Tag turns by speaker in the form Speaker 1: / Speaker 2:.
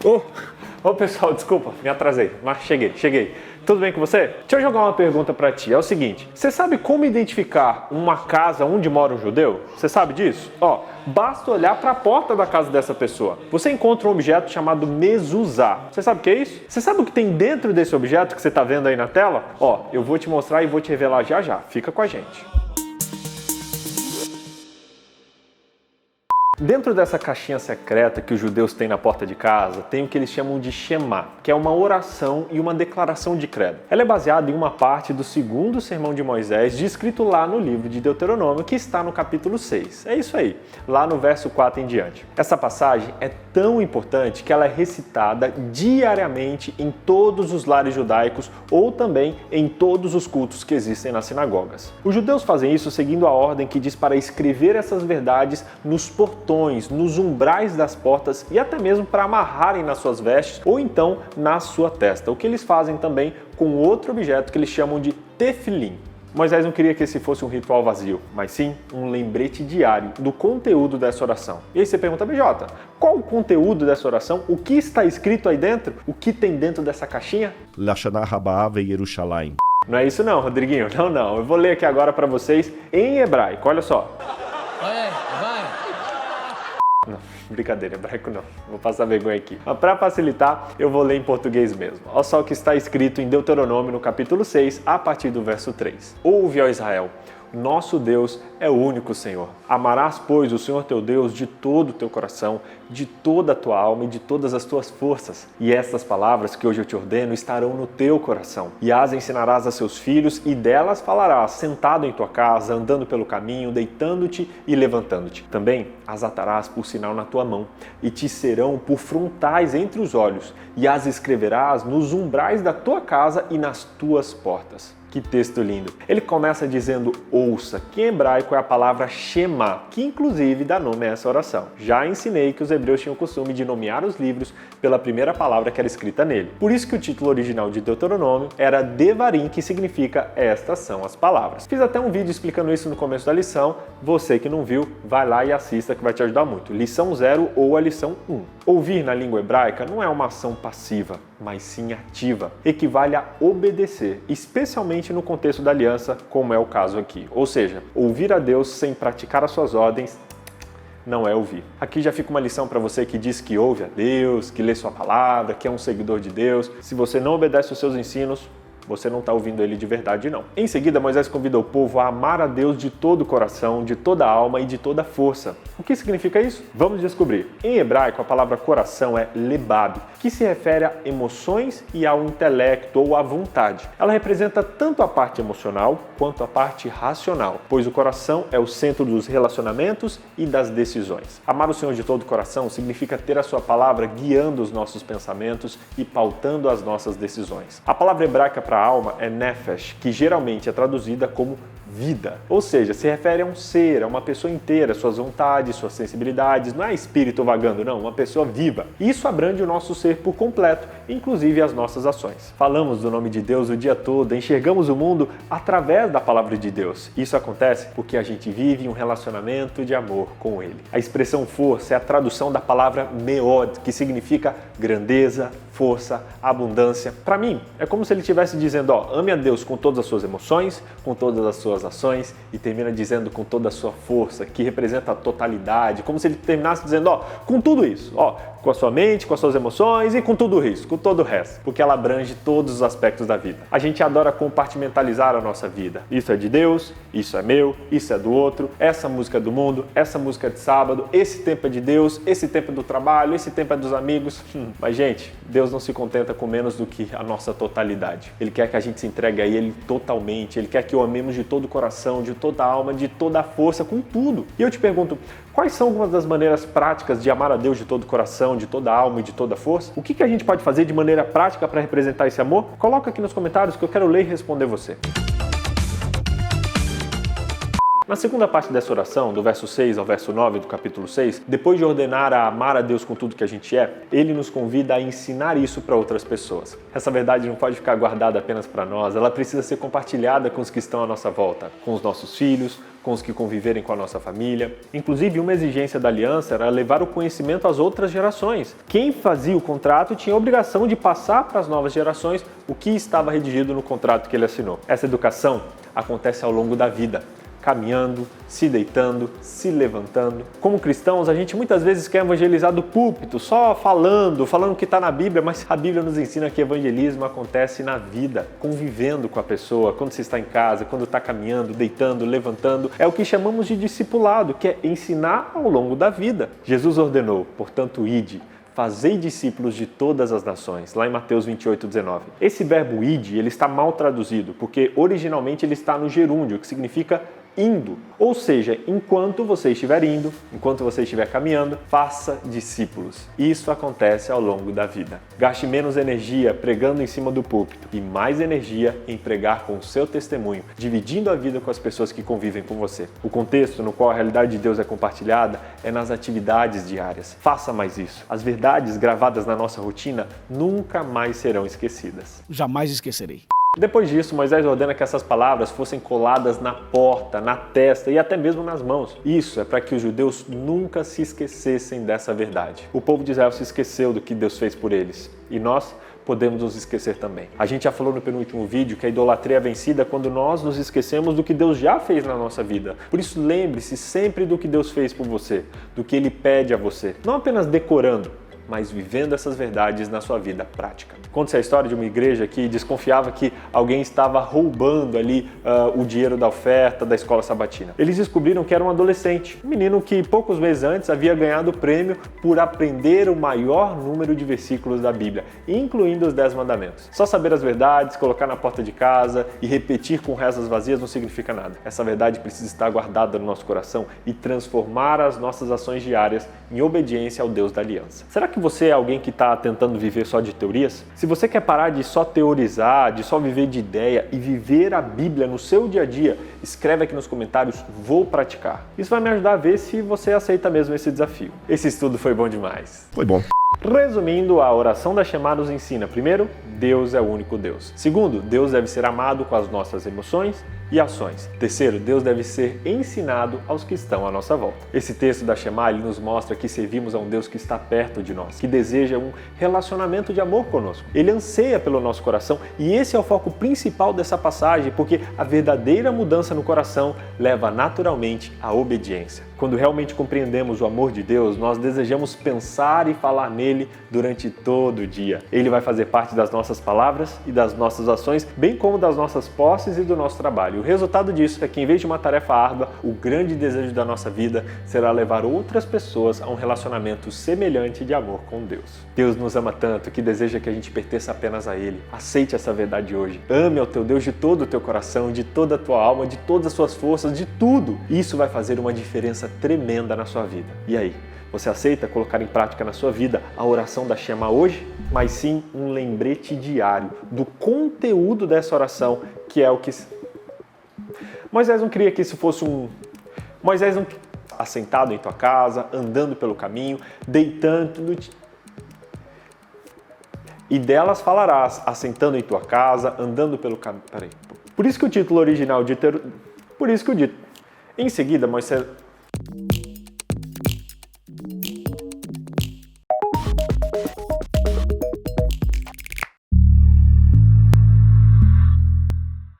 Speaker 1: Ô pessoal, desculpa, me atrasei, mas cheguei. Tudo bem com você? Deixa eu jogar uma pergunta pra ti. É o seguinte, você sabe como identificar uma casa onde mora um judeu? Você sabe disso? Basta olhar para a porta da casa dessa pessoa. Você encontra um objeto chamado mezuzá. Você sabe o que é isso? Você sabe o que tem dentro desse objeto que você está vendo aí na tela? Eu vou te mostrar e vou te revelar já. Fica com a gente. Dentro dessa caixinha secreta que os judeus têm na porta de casa, tem o que eles chamam de Shema, que é uma oração e uma declaração de credo. Ela é baseada em uma parte do segundo sermão de Moisés, descrito lá no livro de Deuteronômio, que está no capítulo 6. É isso aí, lá no verso 4 em diante. Essa passagem é tão importante que ela é recitada diariamente em todos os lares judaicos ou também em todos os cultos que existem nas sinagogas. Os judeus fazem isso seguindo a ordem que diz para escrever essas verdades nos portões, nos umbrais das portas e até mesmo para amarrarem nas suas vestes ou então na sua testa. O que eles fazem também com outro objeto que eles chamam de tefilim. Moisés não queria que esse fosse um ritual vazio, mas sim um lembrete diário do conteúdo dessa oração. E aí você pergunta, BJ, qual o conteúdo dessa oração? O que está escrito aí dentro? O que tem dentro dessa caixinha?
Speaker 2: Lashana Rabá veYerushalayim.
Speaker 1: Não é isso não, Rodriguinho. Não. Eu vou ler aqui agora para vocês em hebraico. Olha só. Não, brincadeira, hebraico não. Vou passar vergonha aqui. Mas para facilitar, eu vou ler em português mesmo. Olha só o que está escrito em Deuteronômio, no capítulo 6, a partir do verso 3. Ouve, ó Israel, nosso Deus é o único Senhor. Amarás, pois, o Senhor teu Deus de todo o teu coração, de toda a tua alma e de todas as tuas forças. E estas palavras que hoje eu te ordeno estarão no teu coração. E as ensinarás a seus filhos e delas falarás, sentado em tua casa, andando pelo caminho, deitando-te e levantando-te. Também as atarás por sinal na tua mão e te serão por frontais entre os olhos e as escreverás nos umbrais da tua casa e nas tuas portas. Que texto lindo! Ele começa dizendo ouça, que em hebraico é a palavra Shema, que inclusive dá nome a essa oração. Já ensinei que os hebreus tinham o costume de nomear os livros pela primeira palavra que era escrita nele. Por isso que o título original de Deuteronômio era Devarim, que significa estas são as palavras. Fiz até um vídeo explicando isso no começo da lição. Você que não viu, vai lá e assista que vai te ajudar muito. Lição 0 ou a lição 1. Ouvir na língua hebraica não é uma ação passiva, mas sim ativa. Equivale a obedecer, especialmente no contexto da aliança, como é o caso aqui. Ou seja, ouvir a Deus sem praticar as suas ordens não é ouvir. Aqui já fica uma lição para você que diz que ouve a Deus, que lê sua palavra, que é um seguidor de Deus. Se você não obedece os seus ensinos, você não está ouvindo ele de verdade, não. Em seguida, Moisés convida o povo a amar a Deus de todo o coração, de toda a alma e de toda a força. O que significa isso? Vamos descobrir. Em hebraico, a palavra coração é lebab, que se refere a emoções e ao intelecto ou à vontade. Ela representa tanto a parte emocional quanto a parte racional, pois o coração é o centro dos relacionamentos e das decisões. Amar o Senhor de todo o coração significa ter a sua palavra guiando os nossos pensamentos e pautando as nossas decisões. A palavra hebraica para a alma é nefesh, que geralmente é traduzida como vida, ou seja, se refere a um ser, a uma pessoa inteira, suas vontades, suas sensibilidades, não é espírito vagando, não, uma pessoa viva. Isso abrange o nosso ser por completo, inclusive as nossas ações. Falamos do nome de Deus o dia todo, enxergamos o mundo através da palavra de Deus. Isso acontece porque a gente vive um relacionamento de amor com Ele. A expressão força é a tradução da palavra meod, que significa grandeza, força, abundância. Para mim, é como se ele estivesse dizendo, ame a Deus com todas as suas emoções, com todas as suas ações, e termina dizendo com toda a sua força, que representa a totalidade, como se ele terminasse dizendo, com tudo isso, com a sua mente, com as suas emoções e com tudo isso, com todo o resto, porque ela abrange todos os aspectos da vida. A gente adora compartimentalizar a nossa vida. Isso é de Deus, isso é meu, isso é do outro, essa música é do mundo, essa música é de sábado, esse tempo é de Deus, esse tempo é do trabalho, esse tempo é dos amigos. Mas, gente, Deus não se contenta com menos do que a nossa totalidade. Ele quer que a gente se entregue a Ele totalmente, Ele quer que o amemos de todo o coração, de toda a alma, de toda a força, com tudo. E eu te pergunto, quais são algumas das maneiras práticas de amar a Deus de todo o coração, de toda a alma e de toda a força? O que a gente pode fazer de maneira prática para representar esse amor? Coloca aqui nos comentários que eu quero ler e responder você. Na segunda parte dessa oração, do verso 6 ao verso 9 do capítulo 6, depois de ordenar a amar a Deus com tudo que a gente é, Ele nos convida a ensinar isso para outras pessoas. Essa verdade não pode ficar guardada apenas para nós, ela precisa ser compartilhada com os que estão à nossa volta, com os nossos filhos, com os que conviverem com a nossa família. Inclusive, uma exigência da aliança era levar o conhecimento às outras gerações. Quem fazia o contrato tinha a obrigação de passar para as novas gerações o que estava redigido no contrato que ele assinou. Essa educação acontece ao longo da vida, caminhando, se deitando, se levantando. Como cristãos, a gente muitas vezes quer evangelizar do púlpito, só falando o que está na Bíblia, mas a Bíblia nos ensina que evangelismo acontece na vida, convivendo com a pessoa, quando você está em casa, quando está caminhando, deitando, levantando. É o que chamamos de discipulado, que é ensinar ao longo da vida. Jesus ordenou, portanto, ide, fazei discípulos de todas as nações, lá em Mateus 28:19. Esse verbo ide, ele está mal traduzido, porque originalmente ele está no gerúndio, que significa indo. Ou seja, enquanto você estiver indo, enquanto você estiver caminhando, faça discípulos. Isso acontece ao longo da vida. Gaste menos energia pregando em cima do púlpito e mais energia em pregar com o seu testemunho, dividindo a vida com as pessoas que convivem com você. O contexto no qual a realidade de Deus é compartilhada é nas atividades diárias. Faça mais isso. As verdades gravadas na nossa rotina nunca mais serão esquecidas.
Speaker 3: Jamais esquecerei.
Speaker 1: Depois disso, Moisés ordena que essas palavras fossem coladas na porta, na testa e até mesmo nas mãos. Isso é para que os judeus nunca se esquecessem dessa verdade. O povo de Israel se esqueceu do que Deus fez por eles e nós podemos nos esquecer também. A gente já falou no penúltimo vídeo que a idolatria é vencida quando nós nos esquecemos do que Deus já fez na nossa vida. Por isso, lembre-se sempre do que Deus fez por você, do que Ele pede a você. Não apenas decorando, mas vivendo essas verdades na sua vida prática. Conta-se a história de uma igreja que desconfiava que alguém estava roubando ali o dinheiro da oferta da escola sabatina. Eles descobriram que era um adolescente, um menino que poucos meses antes havia ganhado o prêmio por aprender o maior número de versículos da Bíblia, incluindo os 10 mandamentos. Só saber as verdades, colocar na porta de casa e repetir com rezas vazias não significa nada. Essa verdade precisa estar guardada no nosso coração e transformar as nossas ações diárias em obediência ao Deus da aliança. Será que você é alguém que está tentando viver só de teorias? Se você quer parar de só teorizar, de só viver de ideia e viver a Bíblia no seu dia a dia, escreve aqui nos comentários, vou praticar. Isso vai me ajudar a ver se você aceita mesmo esse desafio. Esse estudo foi bom demais.
Speaker 2: Foi bom.
Speaker 1: Resumindo, a oração da Shema nos ensina, primeiro, Deus é o único Deus. Segundo, Deus deve ser amado com as nossas emoções e ações. Terceiro, Deus deve ser ensinado aos que estão à nossa volta. Esse texto da Shema ele nos mostra que servimos a um Deus que está perto de nós, que deseja um relacionamento de amor conosco. Ele anseia pelo nosso coração e esse é o foco principal dessa passagem, porque a verdadeira mudança no coração leva naturalmente à obediência. Quando realmente compreendemos o amor de Deus, nós desejamos pensar e falar nele durante todo o dia. Ele vai fazer parte das nossas palavras e das nossas ações, bem como das nossas posses e do nosso trabalho. O resultado disso é que, em vez de uma tarefa árdua, o grande desejo da nossa vida será levar outras pessoas a um relacionamento semelhante de amor com Deus. Deus nos ama tanto que deseja que a gente pertença apenas a Ele. Aceite essa verdade hoje. Ame ao teu Deus de todo o teu coração, de toda a tua alma, de todas as suas forças, de tudo. Isso vai fazer uma diferença tremenda na sua vida. E aí? Você aceita colocar em prática na sua vida a oração da Shema hoje? Mas sim um lembrete diário do conteúdo dessa oração, que é o que... Moisés não queria que isso fosse Moisés não... assentado em tua casa, andando pelo caminho, deitando... E delas falarás, assentando em tua casa, andando pelo caminho... Por isso que o título original de... Por isso que o dito... Em seguida, Moisés...